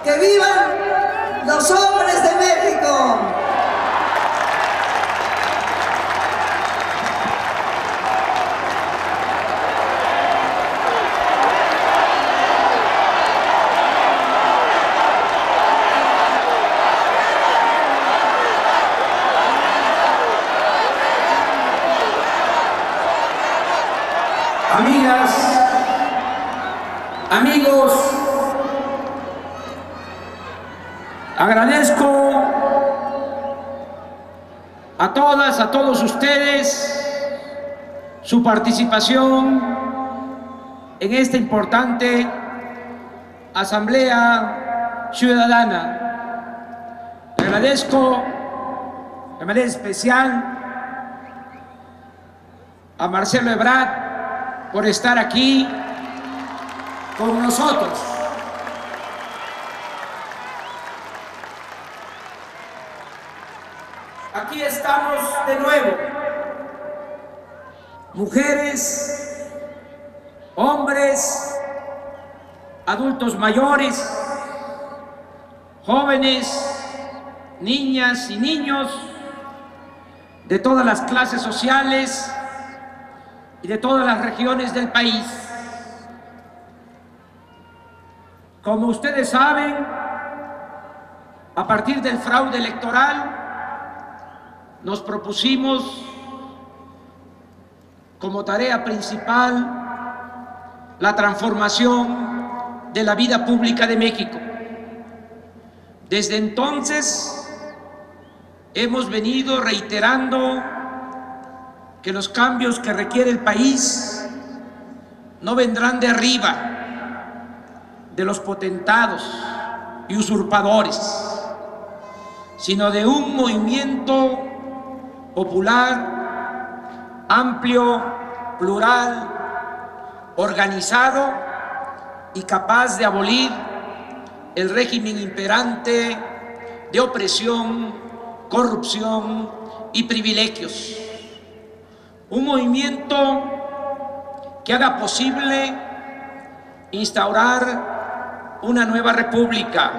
¡Que vivan los hombres de México! Amigas, amigos, agradezco a todas, a todos ustedes su participación en esta importante Asamblea Ciudadana. Le agradezco de manera especial a Marcelo Ebrard por estar aquí con nosotros. Aquí estamos de nuevo, mujeres, hombres, adultos mayores, jóvenes, niñas y niños de todas las clases sociales y de todas las regiones del país. Como ustedes saben, a partir del fraude electoral, nos propusimos como tarea principal la transformación de la vida pública de México. Desde entonces hemos venido reiterando que los cambios que requiere el país no vendrán de arriba, de los potentados y usurpadores, sino de un movimiento popular, amplio, plural, organizado y capaz de abolir el régimen imperante de opresión, corrupción y privilegios. Un movimiento que haga posible instaurar una nueva república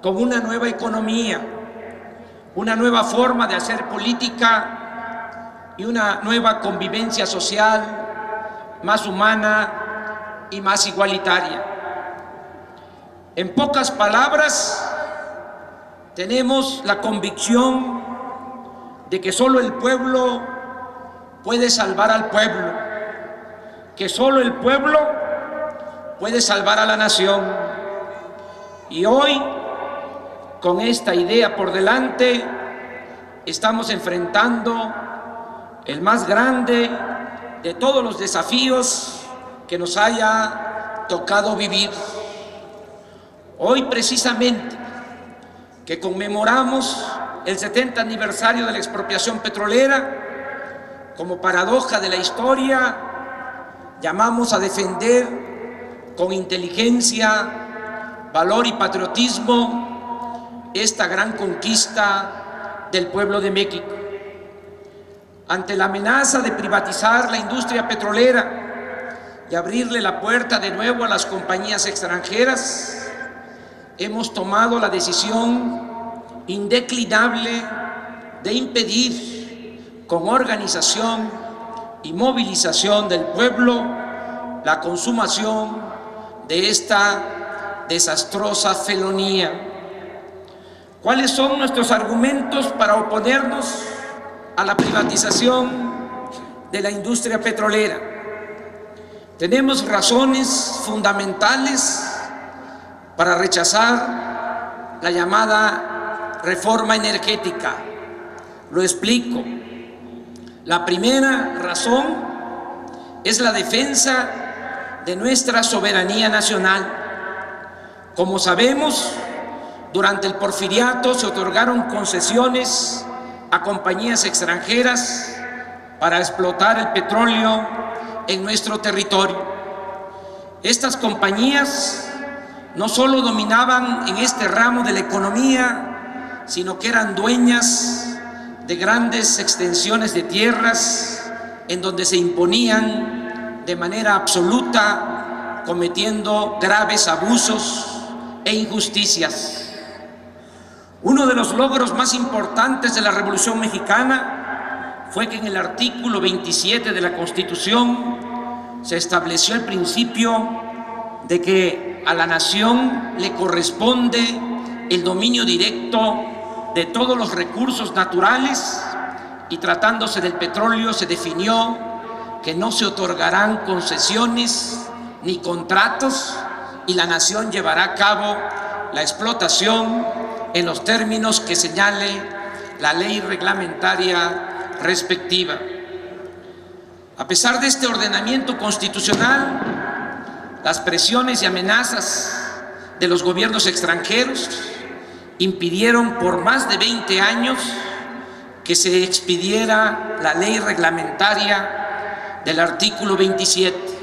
con una nueva economía, una nueva forma de hacer política y una nueva convivencia social más humana y más igualitaria. En pocas palabras, tenemos la convicción de que solo el pueblo puede salvar al pueblo, que solo el pueblo puede salvar a la nación. Y hoy, con esta idea por delante, estamos enfrentando el más grande de todos los desafíos que nos haya tocado vivir. Hoy, precisamente, que conmemoramos el 70 aniversario de la expropiación petrolera, como paradoja de la historia, llamamos a defender con inteligencia, valor y patriotismo esta gran conquista del pueblo de México. Ante la amenaza de privatizar la industria petrolera y abrirle la puerta de nuevo a las compañías extranjeras, hemos tomado la decisión indeclinable de impedir con organización y movilización del pueblo la consumación de esta desastrosa felonía. ¿Cuáles son nuestros argumentos para oponernos a la privatización de la industria petrolera? Tenemos razones fundamentales para rechazar la llamada reforma energética. Lo explico. La primera razón es la defensa de nuestra soberanía nacional. Como sabemos, durante el porfiriato se otorgaron concesiones a compañías extranjeras para explotar el petróleo en nuestro territorio. Estas compañías no solo dominaban en este ramo de la economía, sino que eran dueñas de grandes extensiones de tierras en donde se imponían de manera absoluta, cometiendo graves abusos e injusticias. Uno de los logros más importantes de la Revolución Mexicana fue que en el artículo 27 de la Constitución se estableció el principio de que a la nación le corresponde el dominio directo de todos los recursos naturales, y tratándose del petróleo se definió que no se otorgarán concesiones ni contratos y la nación llevará a cabo la explotación en los términos que señale la ley reglamentaria respectiva. A pesar de este ordenamiento constitucional, las presiones y amenazas de los gobiernos extranjeros impidieron por más de 20 años que se expidiera la ley reglamentaria del artículo 27.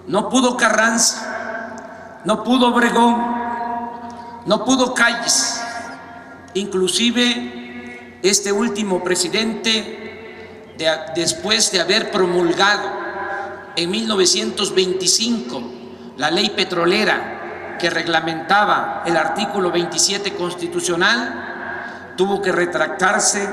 No pudo Carranza, no pudo Obregón, no pudo Calles, inclusive este último presidente, después de haber promulgado en 1925 la ley petrolera que reglamentaba el artículo 27 constitucional, tuvo que retractarse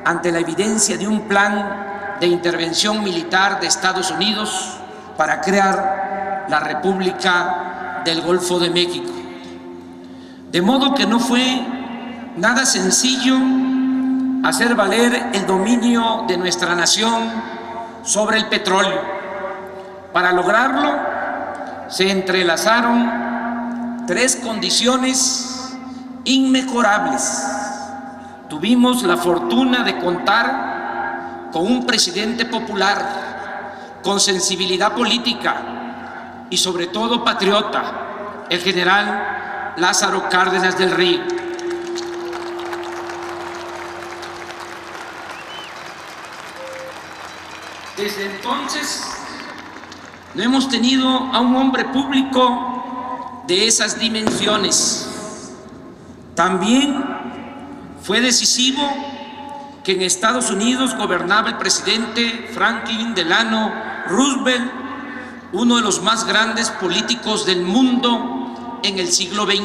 ante la evidencia de un plan de intervención militar de Estados Unidos para crear la República del Golfo de México. De modo que no fue nada sencillo hacer valer el dominio de nuestra nación sobre el petróleo. Para lograrlo, se entrelazaron tres condiciones inmejorables. Tuvimos la fortuna de contar con un presidente popular, con sensibilidad política y sobre todo patriota, el general Lázaro Cárdenas del Río. Desde entonces no hemos tenido a un hombre público de esas dimensiones. También fue decisivo que en Estados Unidos gobernaba el presidente Franklin Delano Roosevelt, uno de los más grandes políticos del mundo en el siglo XX.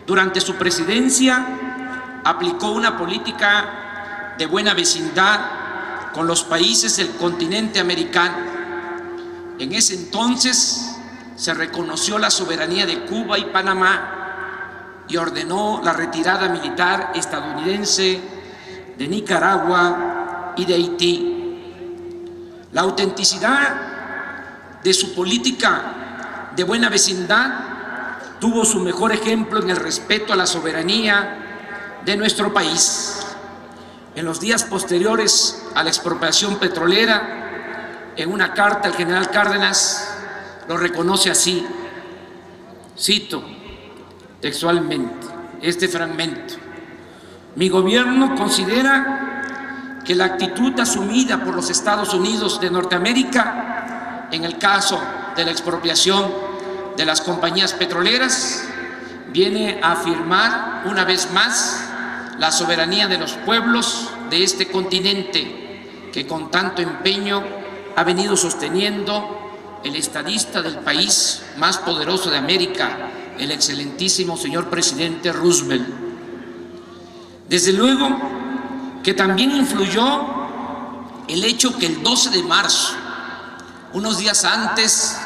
Durante su presidencia aplicó una política de buena vecindad con los países del continente americano. En ese entonces se reconoció la soberanía de Cuba y Panamá y ordenó la retirada militar estadounidense de Nicaragua y de Haití. La autenticidad de su política de buena vecindad tuvo su mejor ejemplo en el respeto a la soberanía de nuestro país. En los días posteriores a la expropiación petrolera, en una carta el general Cárdenas lo reconoce así, cito textualmente este fragmento: mi gobierno considera que la actitud asumida por los Estados Unidos de Norteamérica en el caso de la expropiación de las compañías petroleras viene a afirmar una vez más la soberanía de los pueblos de este continente que con tanto empeño ha venido sosteniendo el estadista del país más poderoso de América, el excelentísimo señor presidente Roosevelt. Desde luego que también influyó el hecho que el 12 de marzo, unos días antes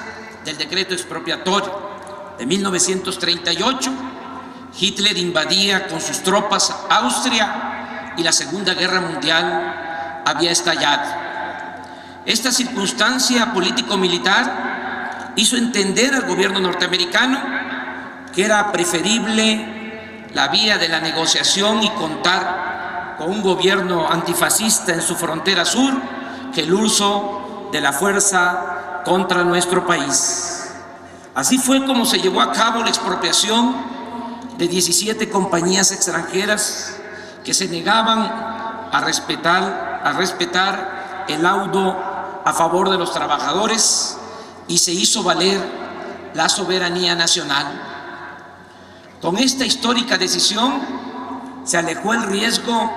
del decreto expropiatorio de 1938, Hitler invadía con sus tropas Austria y la Segunda Guerra Mundial había estallado. Esta circunstancia político-militar hizo entender al gobierno norteamericano que era preferible la vía de la negociación y contar con un gobierno antifascista en su frontera sur que el uso de la fuerza contra nuestro país. Así fue como se llevó a cabo la expropiación de 17 compañías extranjeras que se negaban a respetar el laudo a favor de los trabajadores y se hizo valer la soberanía nacional. Con esta histórica decisión se alejó el riesgo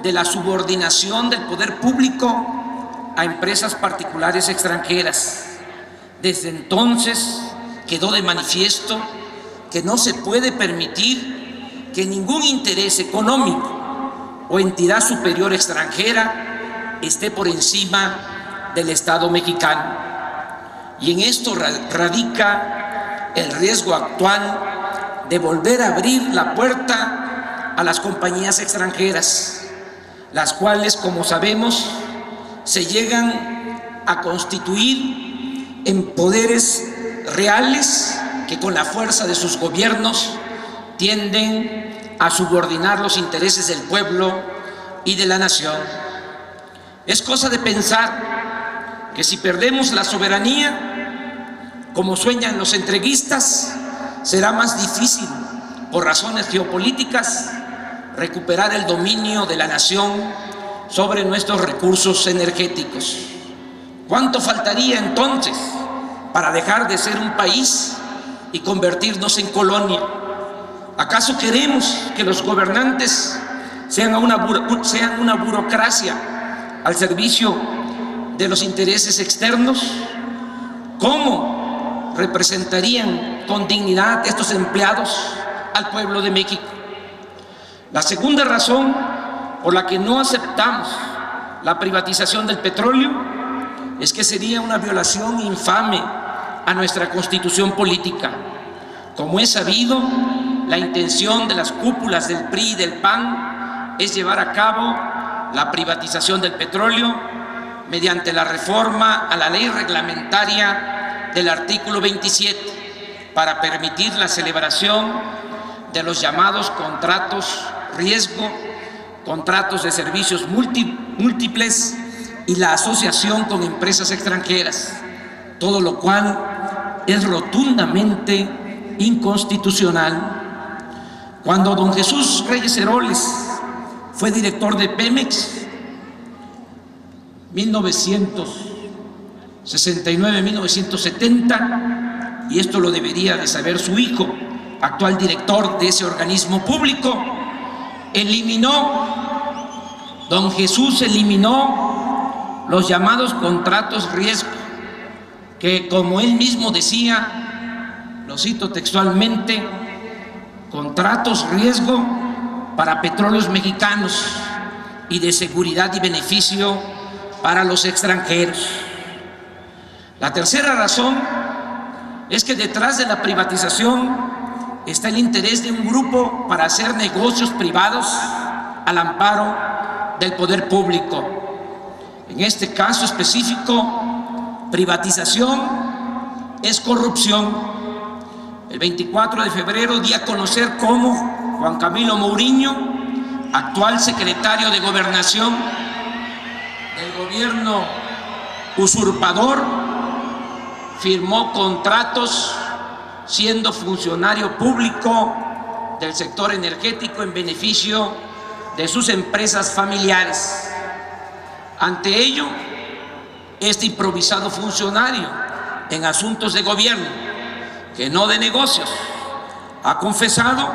de la subordinación del poder público a empresas particulares extranjeras. Desde entonces quedó de manifiesto que no se puede permitir que ningún interés económico o entidad superior extranjera esté por encima del Estado mexicano. Y en esto radica el riesgo actual de volver a abrir la puerta a las compañías extranjeras, las cuales, como sabemos, se llegan a constituir en poderes reales que con la fuerza de sus gobiernos tienden a subordinar los intereses del pueblo y de la nación. Es cosa de pensar que si perdemos la soberanía, como sueñan los entreguistas, será más difícil, por razones geopolíticas, recuperar el dominio de la nación sobre nuestros recursos energéticos. ¿Cuánto faltaría entonces para dejar de ser un país y convertirnos en colonia? ¿Acaso queremos que los gobernantes sean una burocracia al servicio de los intereses externos? ¿Cómo representarían con dignidad estos empleados al pueblo de México? La segunda razón por la que no aceptamos la privatización del petróleo es que sería una violación infame a nuestra constitución política. Como es sabido, la intención de las cúpulas del PRI y del PAN es llevar a cabo la privatización del petróleo mediante la reforma a la ley reglamentaria del artículo 27 para permitir la celebración de los llamados contratos riesgo, contratos de servicios múltiples y la asociación con empresas extranjeras, todo lo cual es rotundamente inconstitucional. Cuando don Jesús Reyes Heroles fue director de Pemex, 1969-1970, y esto lo debería de saber su hijo, actual director de ese organismo público, don Jesús eliminó los llamados contratos riesgo, que como él mismo decía, lo cito textualmente, contratos riesgo para petróleos mexicanos y de seguridad y beneficio para los extranjeros. La tercera razón es que detrás de la privatización está el interés de un grupo para hacer negocios privados al amparo del poder público. En este caso específico, privatización es corrupción. El 24 de febrero di a conocer cómo Juan Camilo Mourinho, actual secretario de Gobernación del gobierno usurpador, firmó contratos siendo funcionario público del sector energético en beneficio de sus empresas familiares. Ante ello, este improvisado funcionario en asuntos de gobierno, que no de negocios, ha confesado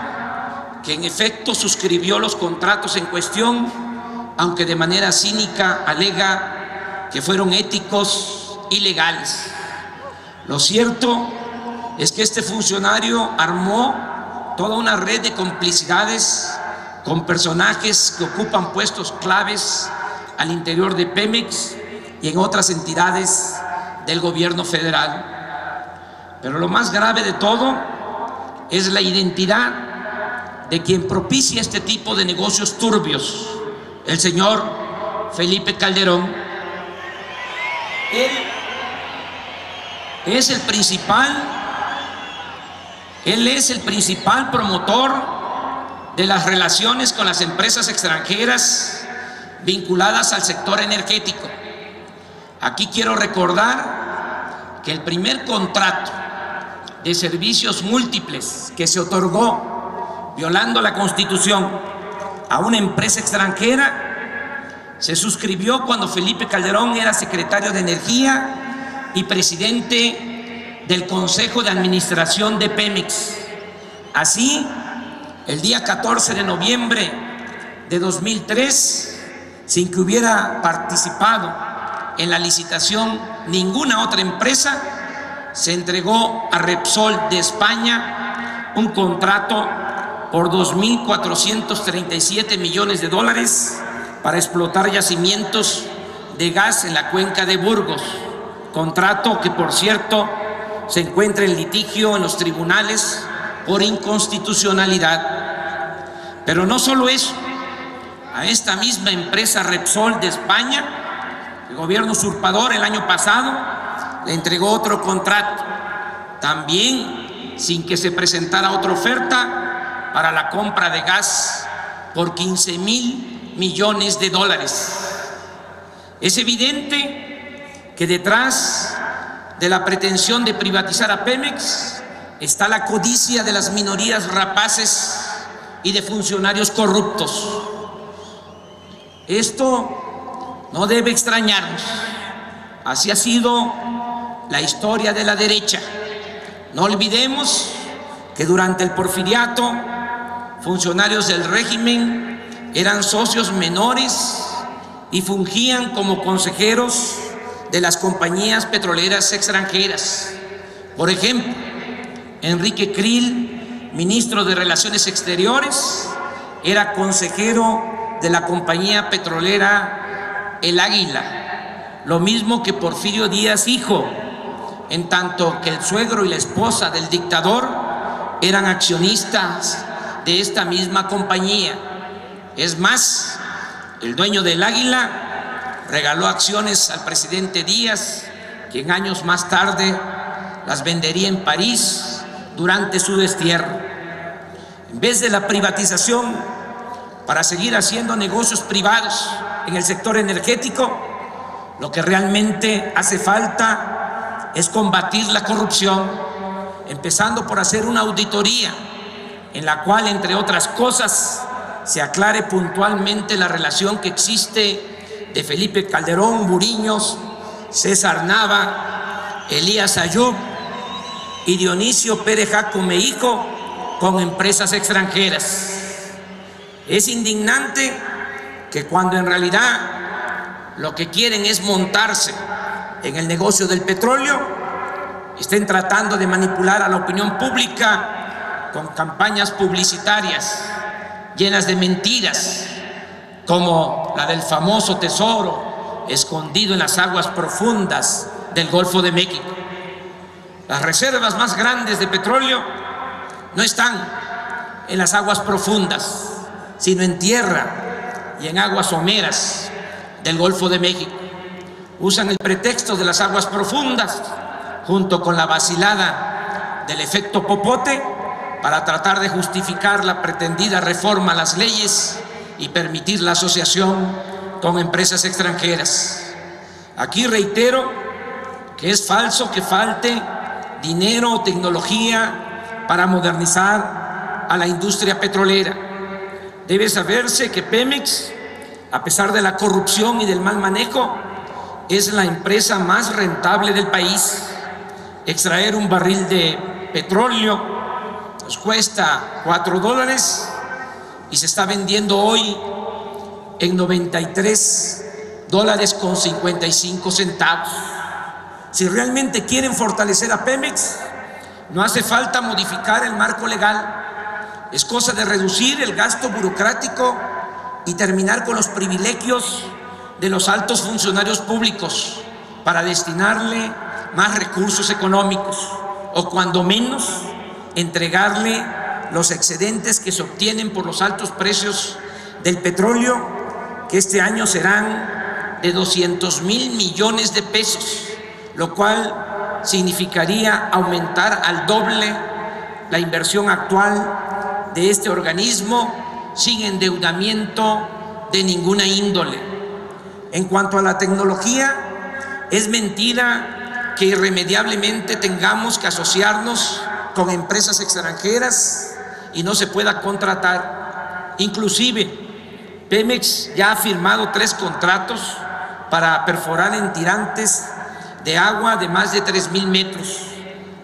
que en efecto suscribió los contratos en cuestión, aunque de manera cínica alega que fueron éticos y legales. Lo cierto es que este funcionario armó toda una red de complicidades con personajes que ocupan puestos claves al interior de Pemex y en otras entidades del gobierno federal. Pero lo más grave de todo es la identidad de quien propicia este tipo de negocios turbios, el señor Felipe Calderón. Él es el principal promotor de las relaciones con las empresas extranjeras vinculadas al sector energético. Aquí quiero recordar que el primer contrato de servicios múltiples que se otorgó violando la Constitución a una empresa extranjera se suscribió cuando Felipe Calderón era secretario de Energía y presidente del Consejo de Administración de Pemex. Así, el día 14 de noviembre de 2003, sin que hubiera participado en la licitación ninguna otra empresa, se entregó a Repsol de España un contrato por 2.437 millones de dólares para explotar yacimientos de gas en la cuenca de Burgos, contrato que, por cierto, se encuentra en litigio en los tribunales por inconstitucionalidad. Pero no solo eso, a esta misma empresa Repsol de España, el gobierno usurpador el año pasado le entregó otro contrato, también sin que se presentara otra oferta, para la compra de gas por 15.000 millones de dólares. Es evidente que detrás de la pretensión de privatizar a Pemex está la codicia de las minorías rapaces y de funcionarios corruptos. Esto no debe extrañarnos. Así ha sido la historia de la derecha. No olvidemos que durante el porfiriato, funcionarios del régimen eran socios menores y fungían como consejeros de las compañías petroleras extranjeras. Por ejemplo, Enrique Krill, ministro de Relaciones Exteriores, era consejero de la compañía petrolera El Águila, lo mismo que Porfirio Díaz hijo, en tanto que el suegro y la esposa del dictador eran accionistas de esta misma compañía. Es más, el dueño del Águila regaló acciones al presidente Díaz, quien años más tarde las vendería en París durante su destierro. En vez de la privatización para seguir haciendo negocios privados en el sector energético, lo que realmente hace falta es combatir la corrupción, empezando por hacer una auditoría en la cual, entre otras cosas, se aclare puntualmente la relación que existe de Felipe Calderón Buriños, César Nava, Elías Ayub y Dionisio Pérez Jacome hijo con empresas extranjeras. Es indignante que, cuando en realidad lo que quieren es montarse en el negocio del petróleo, estén tratando de manipular a la opinión pública con campañas publicitarias llenas de mentiras, como la del famoso tesoro escondido en las aguas profundas del Golfo de México. Las reservas más grandes de petróleo no están en las aguas profundas, sino en tierra y en aguas someras del Golfo de México. Usan el pretexto de las aguas profundas, junto con la vacilada del efecto popote, para tratar de justificar la pretendida reforma a las leyes y permitir la asociación con empresas extranjeras. Aquí reitero que es falso que falte dinero o tecnología para modernizar a la industria petrolera. Debe saberse que Pemex, a pesar de la corrupción y del mal manejo, es la empresa más rentable del país. Extraer un barril de petróleo nos cuesta $4 y se está vendiendo hoy en $93.55. Si realmente quieren fortalecer a Pemex, no hace falta modificar el marco legal. Es cosa de reducir el gasto burocrático y terminar con los privilegios de los altos funcionarios públicos para destinarle más recursos económicos, o cuando menos entregarle los excedentes que se obtienen por los altos precios del petróleo, que este año serán de 200.000 millones de pesos, lo cual significaría aumentar al doble la inversión actual de este organismo sin endeudamiento de ninguna índole. En cuanto a la tecnología, es mentira que irremediablemente tengamos que asociarnos con empresas extranjeras y no se pueda contratar. Inclusive, Pemex ya ha firmado 3 contratos para perforar en tirantes de agua de más de 3.000 metros.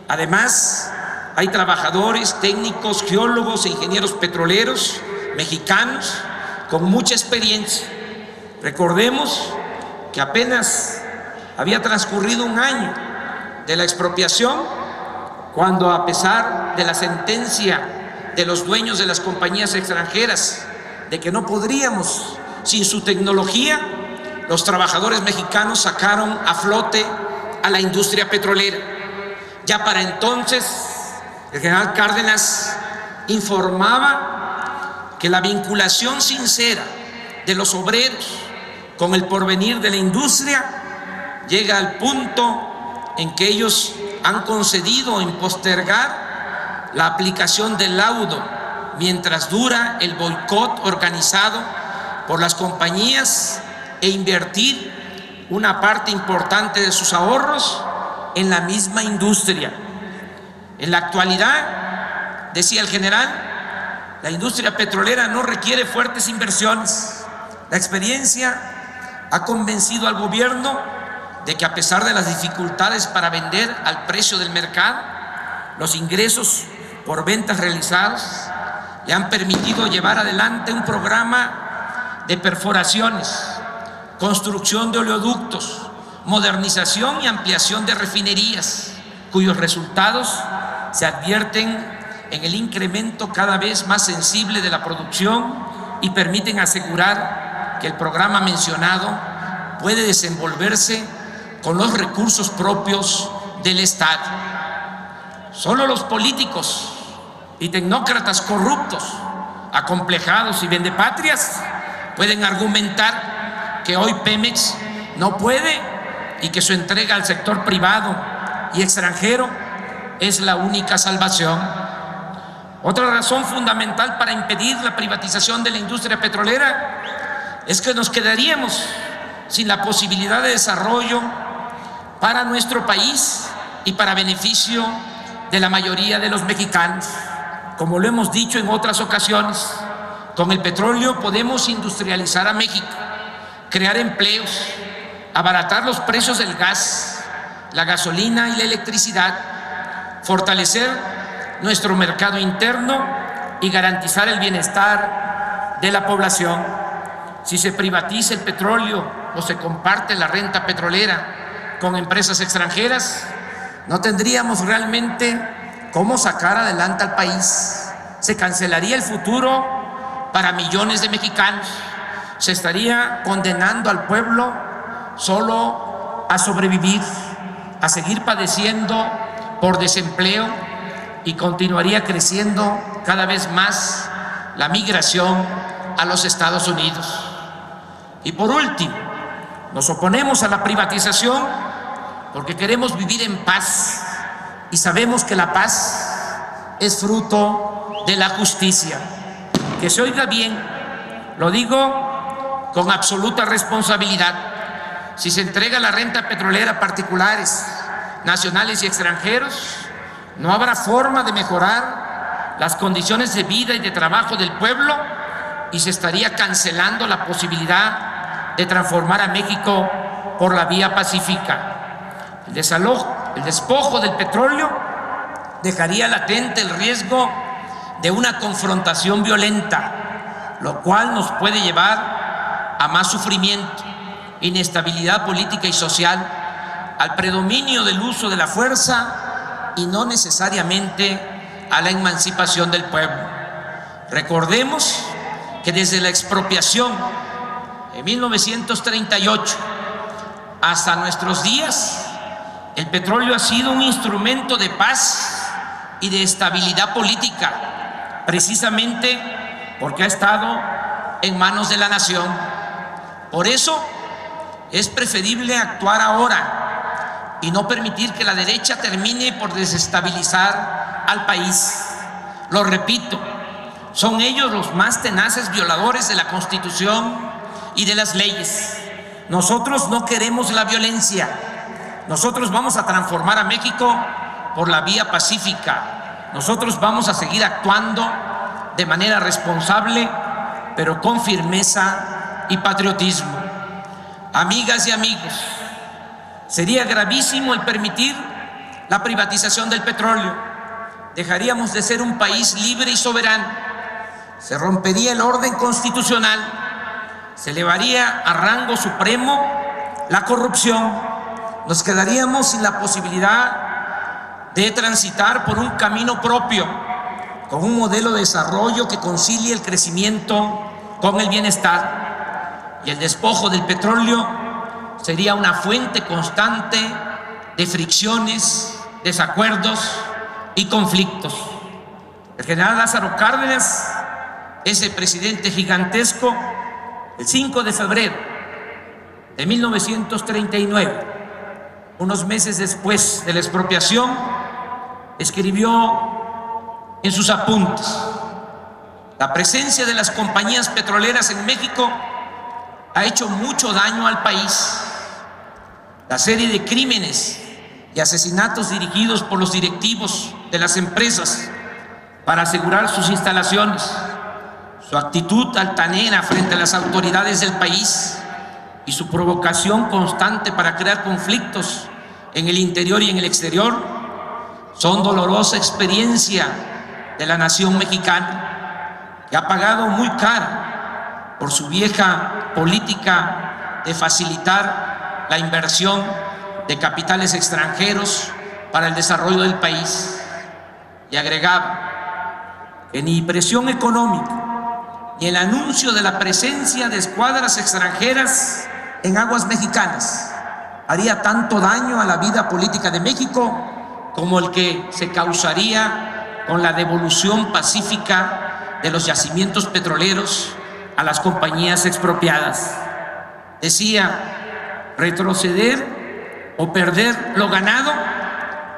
Además, hay trabajadores, técnicos, geólogos e ingenieros petroleros mexicanos con mucha experiencia. Recordemos que apenas había transcurrido un año de la expropiación cuando, a pesar de la sentencia de los dueños de las compañías extranjeras de que no podríamos sin su tecnología, los trabajadores mexicanos sacaron a flote a la industria petrolera. Ya para entonces, el general Cárdenas informaba que la vinculación sincera de los obreros con el porvenir de la industria llega al punto en que ellos han concedido en postergar la aplicación del laudo mientras dura el boicot organizado por las compañías e invertir una parte importante de sus ahorros en la misma industria. En la actualidad, decía el general, la industria petrolera no requiere fuertes inversiones. La experiencia ha convencido al gobierno de que, a pesar de las dificultades para vender al precio del mercado, los ingresos por ventas realizadas le han permitido llevar adelante un programa de perforaciones, construcción de oleoductos, modernización y ampliación de refinerías, cuyos resultados se advierten en el incremento cada vez más sensible de la producción y permiten asegurar que el programa mencionado puede desenvolverse con los recursos propios del Estado. Solo los políticos y tecnócratas corruptos, acomplejados y vendepatrias pueden argumentar que hoy Pemex no puede y que su entrega al sector privado y extranjero es la única salvación. Otra razón fundamental para impedir la privatización de la industria petrolera es que nos quedaríamos sin la posibilidad de desarrollo para nuestro país y para beneficio de la mayoría de los mexicanos. Como lo hemos dicho en otras ocasiones, con el petróleo podemos industrializar a México, crear empleos, abaratar los precios del gas, la gasolina y la electricidad, fortalecer nuestro mercado interno y garantizar el bienestar de la población. Si se privatiza el petróleo o se comparte la renta petrolera con empresas extranjeras, no tendríamos realmente cómo sacar adelante al país. Se cancelaría el futuro para millones de mexicanos. Se estaría condenando al pueblo solo a sobrevivir, a seguir padeciendo por desempleo, y continuaría creciendo cada vez más la migración a los Estados Unidos. Y por último, nos oponemos a la privatización porque queremos vivir en paz y sabemos que la paz es fruto de la justicia. Que se oiga bien, lo digo con absoluta responsabilidad. Si se entrega la renta petrolera a particulares, nacionales y extranjeros, no habrá forma de mejorar las condiciones de vida y de trabajo del pueblo y se estaría cancelando la posibilidad de transformar a México por la vía pacífica. El despojo del petróleo dejaría latente el riesgo de una confrontación violenta, lo cual nos puede llevar a más sufrimiento, inestabilidad política y social, al predominio del uso de la fuerza y no necesariamente a la emancipación del pueblo. Recordemos que desde la expropiación en 1938 hasta nuestros días, el petróleo ha sido un instrumento de paz y de estabilidad política, precisamente porque ha estado en manos de la nación. Por eso es preferible actuar ahora y no permitir que la derecha termine por desestabilizar al país. Lo repito, son ellos los más tenaces violadores de la Constitución y de las leyes. Nosotros no queremos la violencia. Nosotros vamos a transformar a México por la vía pacífica. Nosotros vamos a seguir actuando de manera responsable, pero con firmeza y patriotismo. Amigas y amigos, sería gravísimo el permitir la privatización del petróleo. Dejaríamos de ser un país libre y soberano. Se rompería el orden constitucional. Se elevaría a rango supremo la corrupción. Nos quedaríamos sin la posibilidad de transitar por un camino propio, con un modelo de desarrollo que concilie el crecimiento con el bienestar. Y el despojo del petróleo sería una fuente constante de fricciones, desacuerdos y conflictos. El general Lázaro Cárdenas, ese presidente gigantesco, el 5 de febrero de 1939, unos meses después de la expropiación, escribió en sus apuntes: la presencia de las compañías petroleras en México ha hecho mucho daño al país. La serie de crímenes y asesinatos dirigidos por los directivos de las empresas para asegurar sus instalaciones, su actitud altanera frente a las autoridades del país y su provocación constante para crear conflictos en el interior y en el exterior son dolorosa experiencia de la nación mexicana, que ha pagado muy caro por su vieja política de facilitar la inversión de capitales extranjeros para el desarrollo del país. Y agregaba que ni presión económica ni el anuncio de la presencia de escuadras extranjeras en aguas mexicanas haría tanto daño a la vida política de México como el que se causaría con la devolución pacífica de los yacimientos petroleros a las compañías expropiadas. Decía, retroceder o perder lo ganado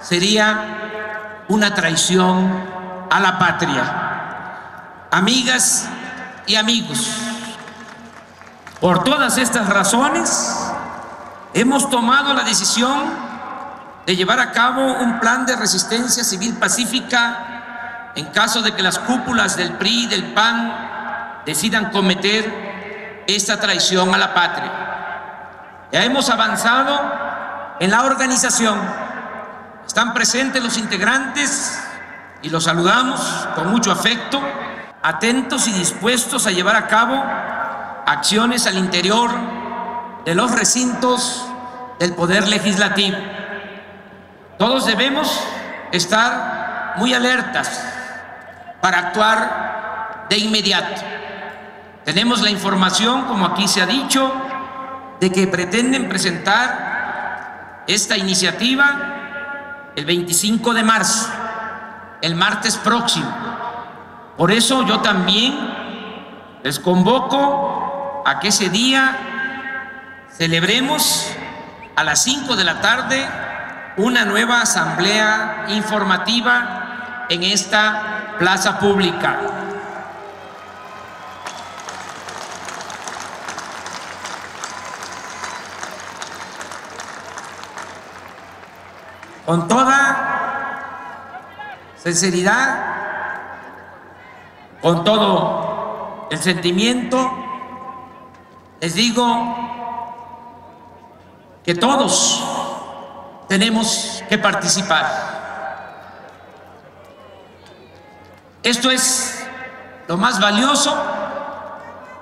sería una traición a la patria. Amigas y amigos, por todas estas razones hemos tomado la decisión de llevar a cabo un plan de resistencia civil pacífica en caso de que las cúpulas del PRI y del PAN decidan cometer esta traición a la patria. Ya hemos avanzado en la organización. Están presentes los integrantes y los saludamos con mucho afecto, atentos y dispuestos a llevar a cabo acciones al interior de los recintos del Poder Legislativo. Todos debemos estar muy alertas para actuar de inmediato. Tenemos la información, como aquí se ha dicho, de que pretenden presentar esta iniciativa el 25 de marzo, el martes próximo. Por eso yo también les convoco a que ese día celebremos a las 5 de la tarde una nueva asamblea informativa en esta plaza pública. Con toda sinceridad, con todo el sentimiento, les digo que todos tenemos que participar. Esto es lo más valioso,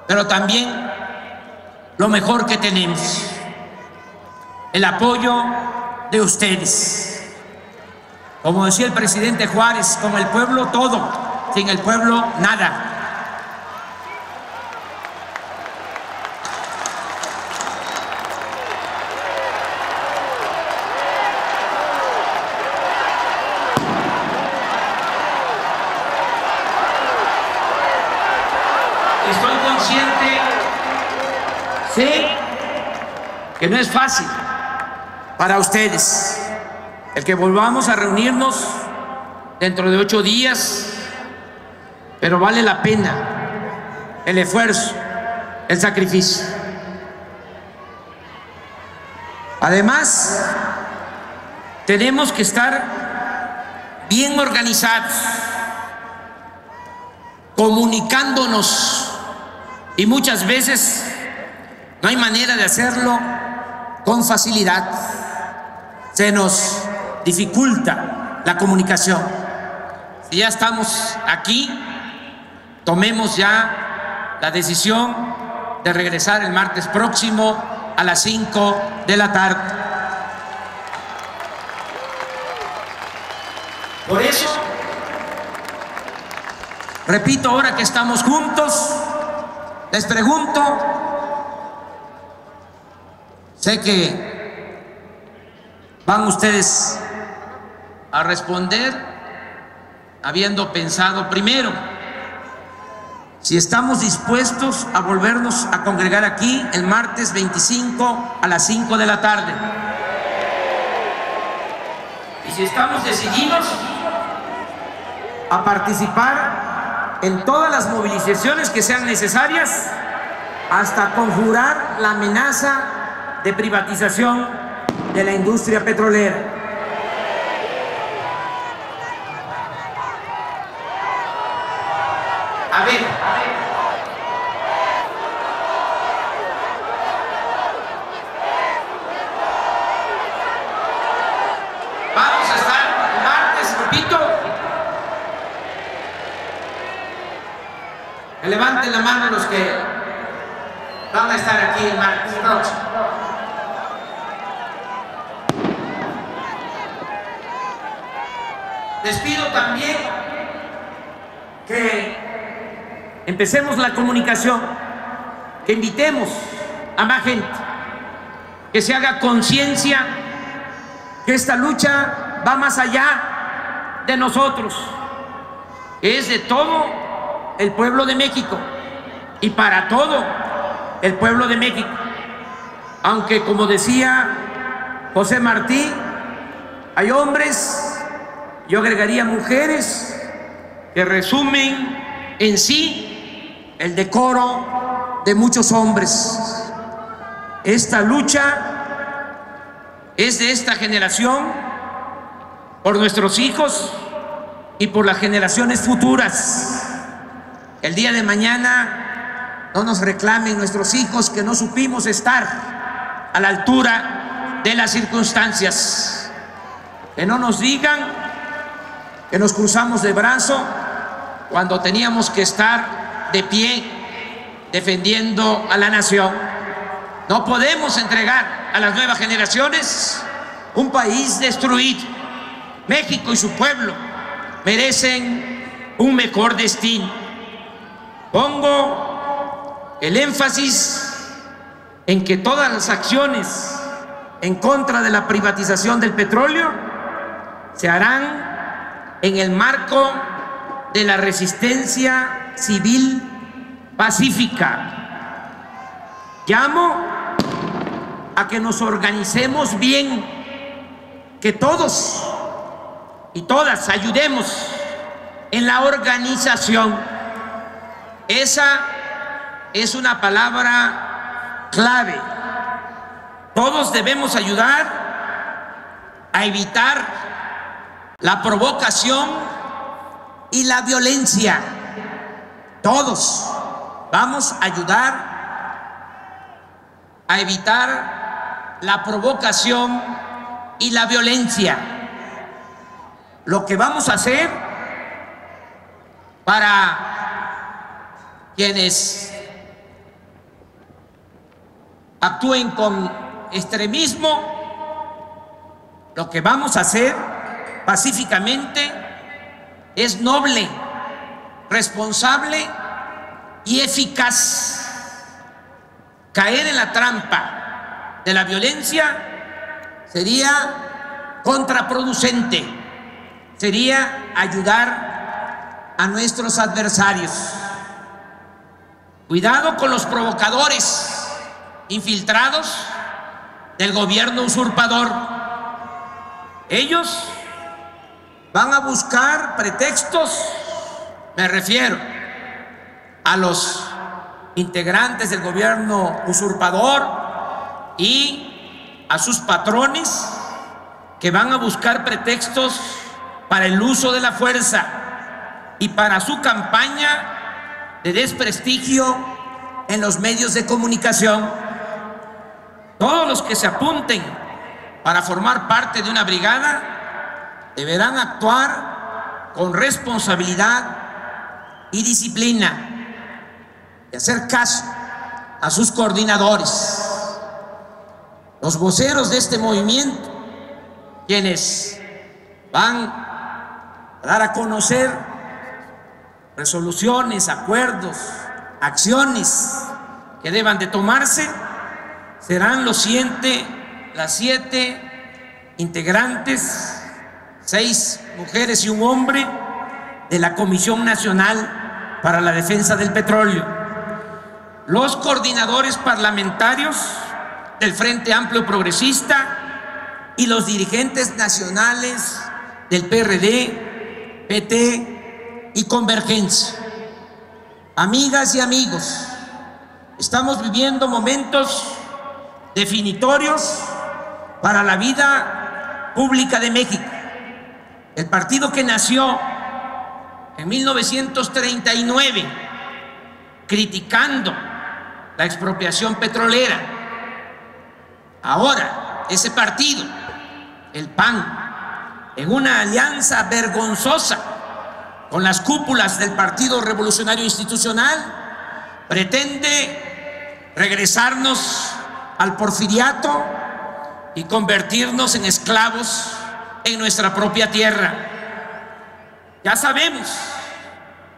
pero también lo mejor que tenemos: el apoyo de ustedes. Como decía el presidente Juárez, con el pueblo todo, sin el pueblo nada. Estoy consciente, sé que no es fácil para ustedes el que volvamos a reunirnos dentro de 8 días, pero vale la pena el esfuerzo, el sacrificio. Además, tenemos que estar bien organizados, comunicándonos, y muchas veces no hay manera de hacerlo con facilidad. Se nos dificulta la comunicación. Si ya estamos aquí, tomemos ya la decisión de regresar el martes próximo a las 5 de la tarde. Por eso, repito, ahora que estamos juntos, les pregunto, sé que van ustedes a responder habiendo pensado primero si estamos dispuestos a volvernos a congregar aquí el martes 25 a las 5 de la tarde. Y si estamos decididos a participar en todas las movilizaciones que sean necesarias hasta conjurar la amenaza de privatización de la industria petrolera. A ver, vamos a estar el martes, repito. Que levanten la mano los que van a estar aquí el martes próximo. Les pido también que empecemos la comunicación, que invitemos a más gente, que se haga conciencia que esta lucha va más allá de nosotros, que es de todo el pueblo de México y para todo el pueblo de México. Aunque, como decía José Martí, hay hombres, yo agregaría mujeres, que resumen en sí el decoro de muchos hombres. Esta lucha es de esta generación, por nuestros hijos y por las generaciones futuras. El día de mañana no nos reclamen nuestros hijos que no supimos estar a la altura de las circunstancias. Que no nos digan que nos cruzamos de brazo cuando teníamos que estar de pie defendiendo a la nación. No podemos entregar a las nuevas generaciones un país destruido. México y su pueblo merecen un mejor destino. Pongo el énfasis en que todas las acciones en contra de la privatización del petróleo se harán en el marco de la resistencia civil pacífica. Llamo a que nos organicemos bien, que todos y todas ayudemos en la organización. Esa es una palabra clave. Todos debemos ayudar a evitar la provocación y la violencia. Todos vamos a ayudar a evitar la provocación y la violencia. Lo que vamos a hacer para quienes actúen con extremismo, lo que vamos a hacer pacíficamente es noble, responsable y eficaz. Caer en la trampa de la violencia sería contraproducente, sería ayudar a nuestros adversarios. Cuidado con los provocadores infiltrados del gobierno usurpador. Ellos van a buscar pretextos, me refiero a los integrantes del gobierno usurpador y a sus patrones, que van a buscar pretextos para el uso de la fuerza y para su campaña de desprestigio en los medios de comunicación. Todos los que se apunten para formar parte de una brigada deberán actuar con responsabilidad y disciplina y hacer caso a sus coordinadores. Los voceros de este movimiento, quienes van a dar a conocer resoluciones, acuerdos, acciones que deban de tomarse, serán las 7 integrantes, 6 mujeres y un hombre de la Comisión Nacional para la Defensa del Petróleo, los coordinadores parlamentarios del Frente Amplio Progresista y los dirigentes nacionales del PRD, PT y Convergencia. Amigas y amigos, estamos viviendo momentos definitorios para la vida pública de México. El partido que nació en 1939 criticando la expropiación petrolera, ahora ese partido, el PAN, en una alianza vergonzosa con las cúpulas del Partido Revolucionario Institucional, pretende regresarnos al porfiriato y convertirnos en esclavos en nuestra propia tierra. Ya sabemos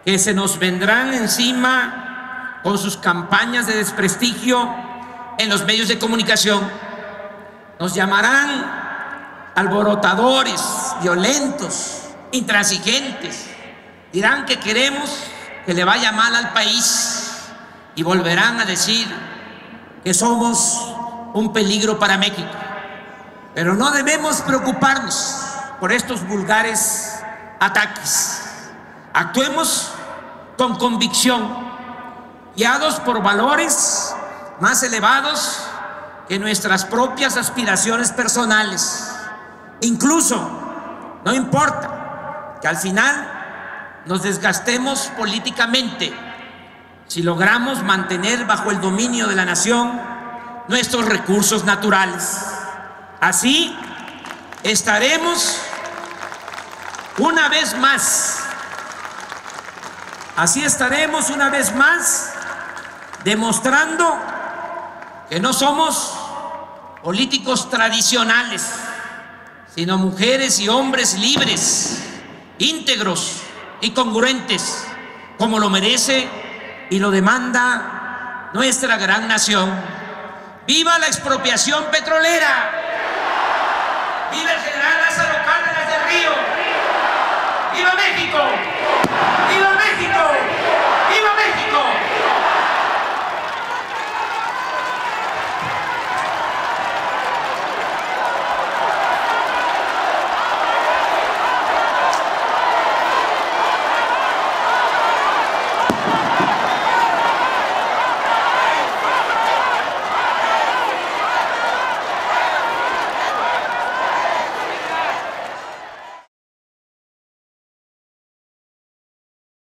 que se nos vendrán encima con sus campañas de desprestigio en los medios de comunicación. Nos llamarán alborotadores, violentos, intransigentes. Dirán que queremos que le vaya mal al país y volverán a decir que somos un peligro para México. Pero no debemos preocuparnos por estos vulgares ataques. Actuemos con convicción, guiados por valores más elevados que nuestras propias aspiraciones personales. Incluso, no importa que al final nos desgastemos políticamente si logramos mantener bajo el dominio de la nación nuestros recursos naturales. Así estaremos una vez más demostrando que no somos políticos tradicionales, sino mujeres y hombres libres, íntegros y congruentes, como lo merece y lo demanda nuestra gran nación. ¡Viva la expropiación petrolera! ¡Viva el general Lázaro Cárdenas del Río!